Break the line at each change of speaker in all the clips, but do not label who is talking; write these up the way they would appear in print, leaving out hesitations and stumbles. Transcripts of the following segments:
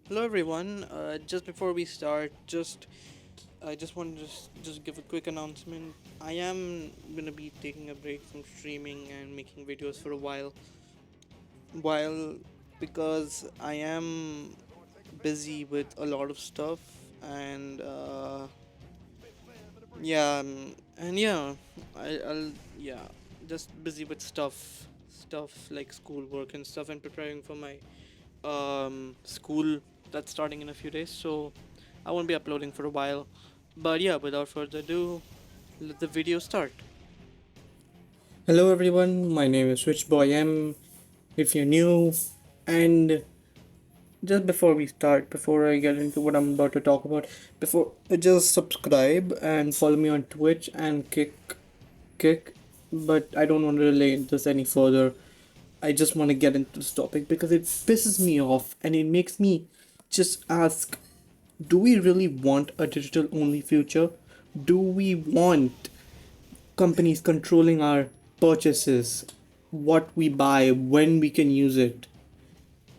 Hello everyone. Just before we start, I just want to just give a quick announcement. I am gonna be taking a break from streaming and making videos for a while because I am busy with a lot of stuff and yeah and yeah I'll yeah just busy with stuff like schoolwork and stuff and preparing for my school that's starting in a few days, so I won't be uploading for a while. But yeah, without further ado, let the video start.
Hello everyone, my name is Switchboy M. If you're new, and just before we start, before I get into what I'm about to talk about, before just subscribe and follow me on Twitch and kick. But I don't want to relate this any further. I just want to get into this topic because it pisses me off and it makes me just ask: do we really want a digital only future? Do we want companies controlling our purchases, what we buy, when we can use it?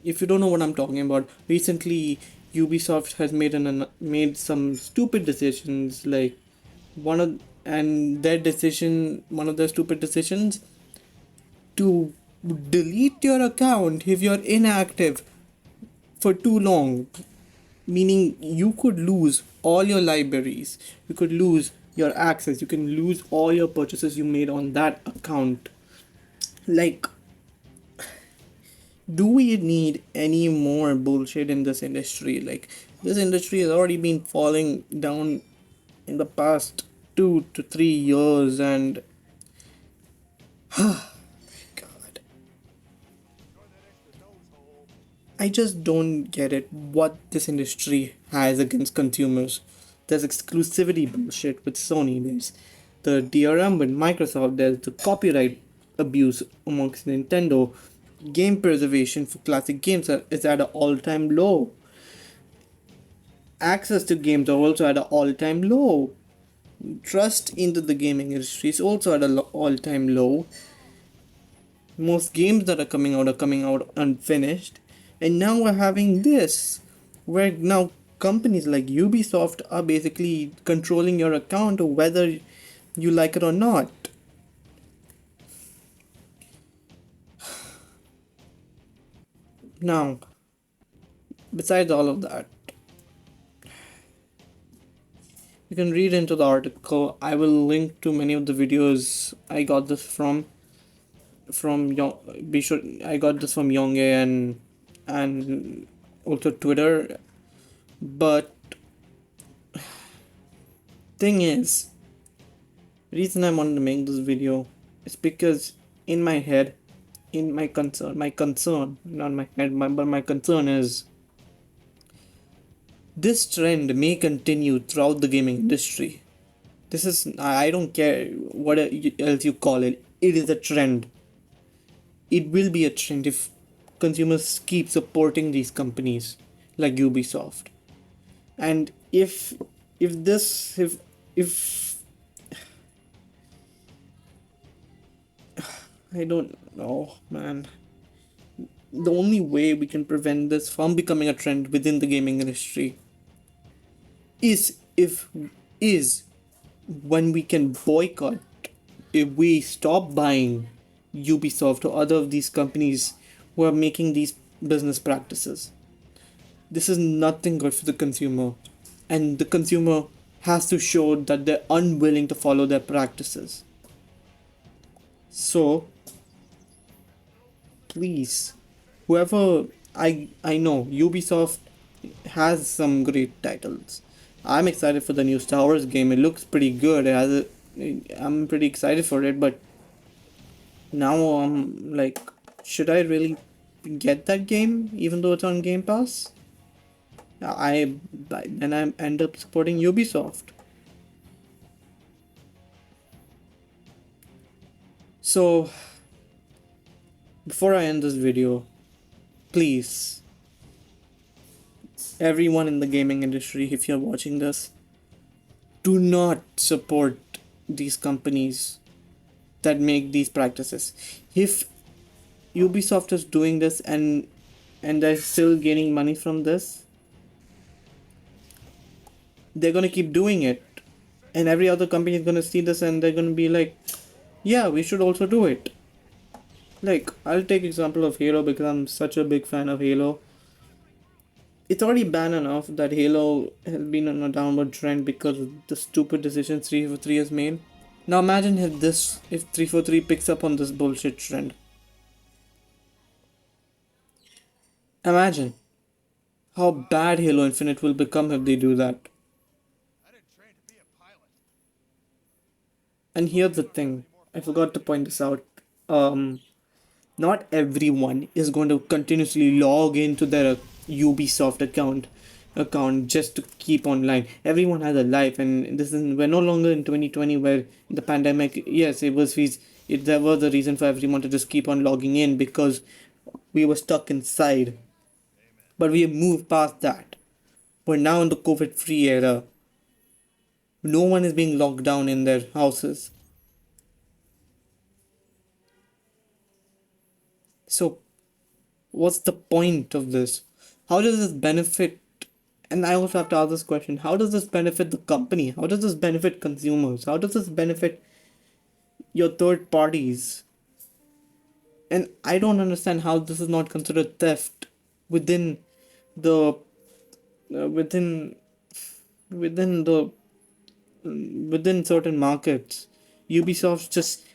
If you don't know what I'm talking about, recently Ubisoft has made some stupid decisions, like one of and their decision one of their stupid decisions to delete your account if you're inactive for too long, meaning you could lose all your libraries, you could lose your access, you can lose all your purchases you made on that account. Like, do we need any more bullshit in this industry? Like, this industry has already been falling down in the past 2 to 3 years, and God, I just don't get it. What this industry has against consumers? There's exclusivity bullshit with Sony. There's the DRM with Microsoft. There's the copyright abuse amongst Nintendo. Game preservation for classic games is at an all-time low. Access to games are also at an all-time low. Trust into the gaming industry is also at an all-time low. Most games that are coming out unfinished, and now we're having this, where now companies like Ubisoft are basically controlling your account whether you like it or not. Now, besides all of that, you can read into the article. I will link to many of the videos I got this from Young. Be sure I got this from Yonge and also Twitter. But thing is, reason I wanted to make this video is because in my head, in my concern, not my head, but my concern is this trend may continue throughout the gaming industry. This is, I don't care what else you call it. It is a trend. It will be a trend if consumers keep supporting these companies like Ubisoft. And if this if I don't know, man. The only way we can prevent this from becoming a trend within the gaming industry is if is when we can boycott, if we stop buying Ubisoft or other of these companies who are making these business practices. This is nothing good for the consumer, and the consumer has to show that they're unwilling to follow their practices. So please, whoever, I know Ubisoft has some great titles. I'm excited for the new Star Wars game. It looks pretty good. I'm pretty excited for it, but now I'm like, should I really get that game even though it's on Game Pass? Then I end up supporting Ubisoft. So before I end this video, please, everyone in the gaming industry, if you're watching this, do not support these companies that make these practices. If Ubisoft is doing this and they're still gaining money from this, they're gonna keep doing it, and every other company is gonna see this and they're gonna be like, yeah, we should also do it. Like, I'll take example of Halo because I'm such a big fan of Halo. It's already bad enough that Halo has been on a downward trend because of the stupid decisions 343 has made. Now imagine if 343 picks up on this bullshit trend. Imagine how bad Halo Infinite will become if they do that. And here's the thing, I forgot to point this out. Um, Not everyone is going to continuously log into their Ubisoft account just to keep online. Everyone has a life, and this is we're no longer in 2020 where the pandemic. Yes, there was a reason for everyone to just keep on logging in because we were stuck inside. But we have moved past that. We're now in the COVID-free era. No one is being locked down in their houses. So what's the point of this? How does this benefit? And I also have to ask this question, how does this benefit the company? How does this benefit consumers? How does this benefit your third parties? And I don't understand how this is not considered theft within the within within the within certain markets. Ubisoft just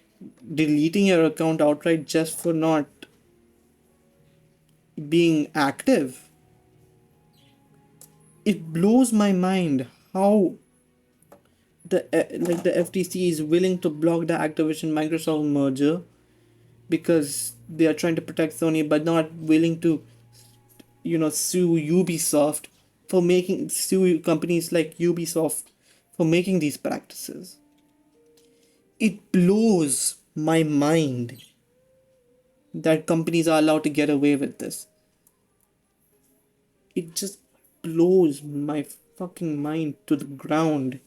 deleting your account outright just for not being active. It blows my mind how the FTC is willing to block the Activision Microsoft merger because they are trying to protect Sony, but not willing to sue Ubisoft for making sue companies like Ubisoft for making these practices. It blows my mind that companies are allowed to get away with this. It just blows my fucking mind to the ground.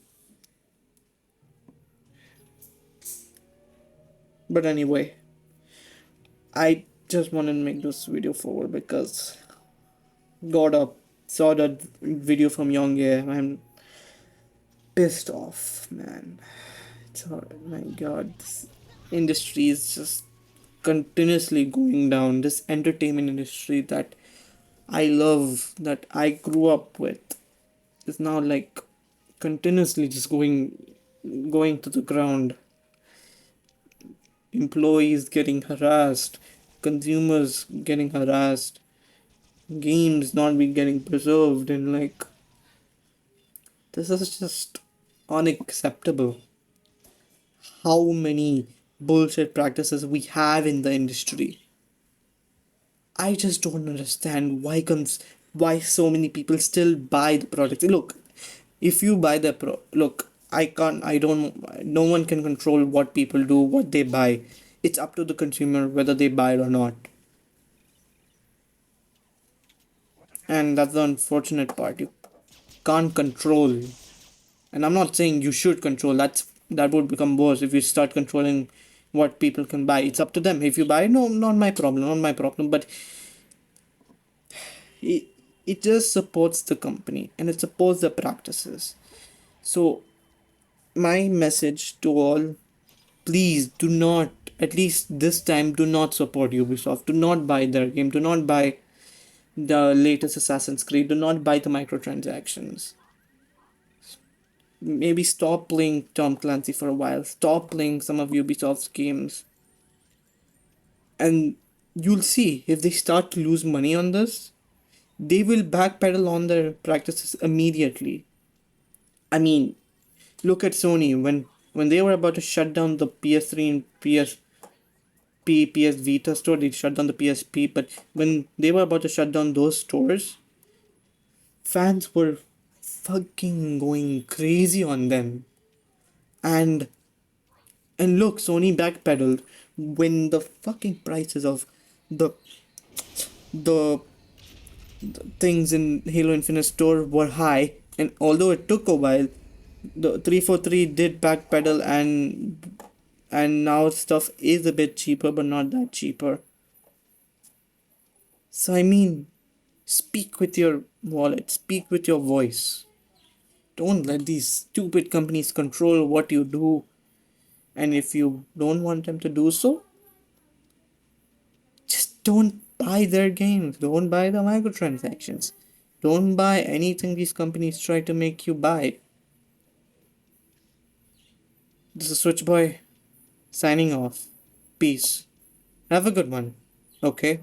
But anyway, I just wanted to make this video forward because got up, saw that video from Young Air. I'm pissed off, man. It's my god, this industry is just continuously going down. This entertainment industry that I love, that I grew up with, is now like continuously just going to the ground. Employees getting harassed, consumers getting harassed, games not be getting preserved, and like this is just unacceptable. How many bullshit practices we have in the industry. I just don't understand why so many people still buy the products. Look, if you buy the look, I don't no one can control what people do, what they buy. It's up to the consumer whether they buy it or not. And that's the unfortunate part. You can't control. And I'm not saying you should control. That would become worse if you start controlling what people can buy. It's up to them. If you buy, no, not my problem, not my problem. But it, it just supports the company and it supports the practices. So my message to all, please do not, at least this time, do not support Ubisoft. Do not buy their game. Do not buy the latest Assassin's Creed. Do not buy the microtransactions. Maybe stop playing Tom Clancy for a while. Stop playing some of Ubisoft's games. And you'll see if they start to lose money on this, they will backpedal on their practices immediately. I mean, look at Sony when they were about to shut down the PS3 and PS Vita store, they shut down the PSP. But when they were about to shut down those stores, fans were fucking going crazy on them. And look, Sony backpedaled when the fucking prices of the the things in Halo Infinite store were high, and although it took a while, the 343 did backpedal, and now stuff is a bit cheaper, but not that cheaper. So I mean, speak with your wallet, speak with your voice. Don't let these stupid companies control what you do. And if you don't want them to do so, just don't buy their games. Don't buy the microtransactions. Don't buy anything these companies try to make you buy. This is Switchboy signing off. Peace. Have a good one. Okay?